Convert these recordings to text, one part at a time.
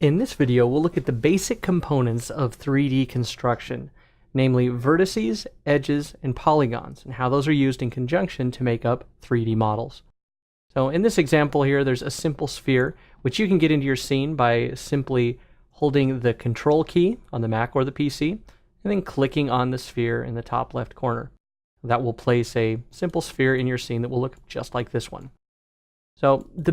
In this video, we'll look at the basic components of 3D construction, namely vertices, edges, and polygons, and how those are used in conjunction to make up 3D models. So in this example here, there's a simple sphere, which you can get into your scene by simply holding the Control key on the Mac or the PC, and then clicking on the sphere in the top left corner. That will place a simple sphere in your scene that will look just like this one. So the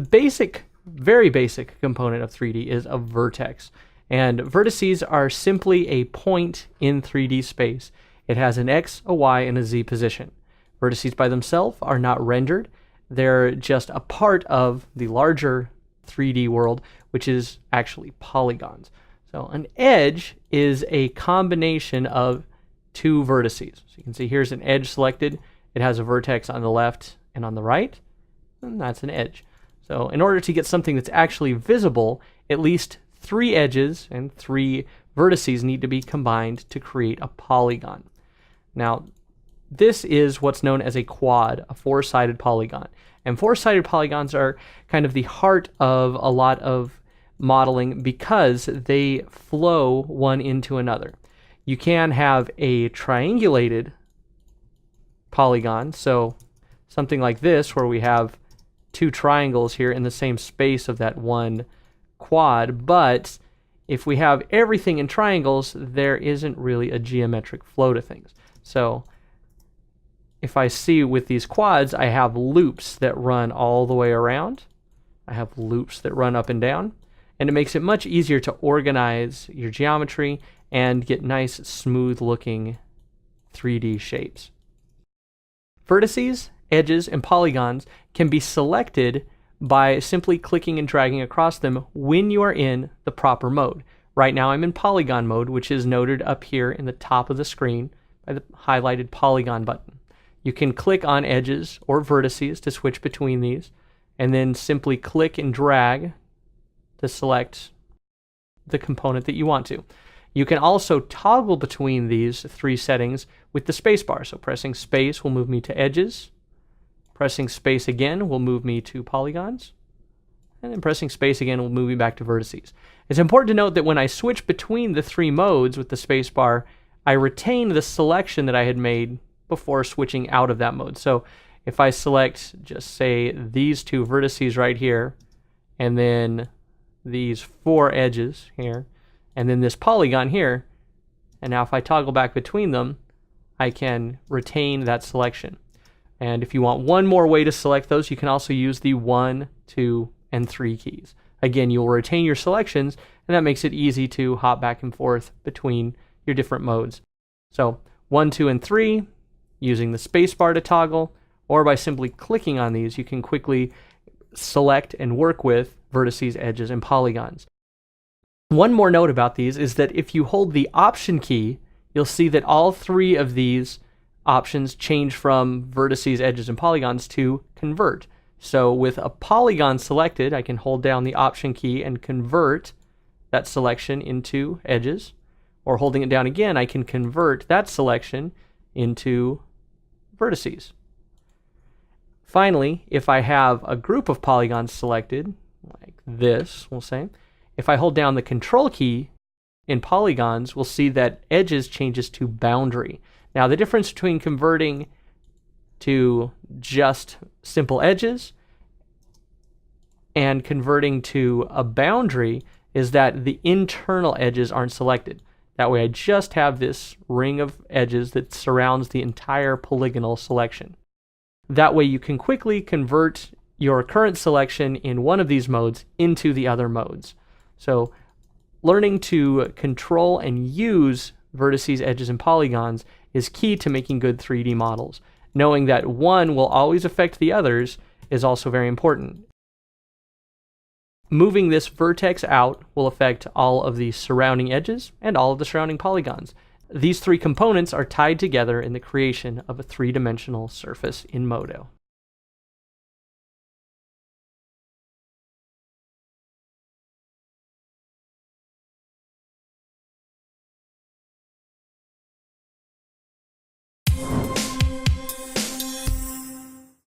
very basic component of 3D is a vertex. And vertices are simply a point in 3D space. It has an X, a Y, and a Z position. Vertices by themselves are not rendered. They're just a part of the larger 3D world, which is actually polygons. So an edge is a combination of two vertices. So you can see here's an edge selected. It has a vertex on the left and on the right, and that's an edge. So in order to get something that's actually visible, at least 3 edges and 3 vertices need to be combined to create a polygon. Now, this is what's known as a quad, a 4-sided polygon. And 4-sided polygons are kind of the heart of a lot of modeling because they flow one into another. You can have a triangulated polygon, so something like this where we have 2 triangles here in the same space of that one quad, but if we have everything in triangles, there isn't really a geometric flow to things. So if I see with these quads, I have loops that run all the way around. I have loops that run up and down, and it makes it much easier to organize your geometry and get nice, smooth looking 3D shapes. Vertices, edges, and polygons can be selected by simply clicking and dragging across them when you are in the proper mode. Right now I'm in polygon mode, which is noted up here in the top of the screen by the highlighted polygon button. You can click on edges or vertices to switch between these, and then simply click and drag to select the component that you want to. You can also toggle between these 3 settings with the spacebar. So pressing space will move me to edges. Pressing space again will move me to polygons, and then pressing space again will move me back to vertices. It's important to note that when I switch between the 3 modes with the spacebar, I retain the selection that I had made before switching out of that mode. So if I select, just say, these 2 vertices right here, and then these 4 edges here, and then this polygon here, and now if I toggle back between them, I can retain that selection. And if you want one more way to select those, you can also use the 1, 2, and 3 keys. Again, you'll retain your selections, and that makes it easy to hop back and forth between your different modes. So 1, 2, and 3, using the spacebar to toggle, or by simply clicking on these, you can quickly select and work with vertices, edges, and polygons. One more note about these is that if you hold the Option key, you'll see that all 3 of these options change from vertices, edges, and polygons to convert. So with a polygon selected, I can hold down the Option key and convert that selection into edges, or holding it down again, I can convert that selection into vertices. Finally, if I have a group of polygons selected, like this, we'll say, if I hold down the Control key in polygons, we'll see that edges changes to boundary. Now, the difference between converting to just simple edges and converting to a boundary is that the internal edges aren't selected. That way I just have this ring of edges that surrounds the entire polygonal selection. That way you can quickly convert your current selection in one of these modes into the other modes. So learning to control and use vertices, edges, and polygons is key to making good 3D models. Knowing that one will always affect the others is also very important. Moving this vertex out will affect all of the surrounding edges and all of the surrounding polygons. These 3 components are tied together in the creation of a 3-dimensional surface in Modo.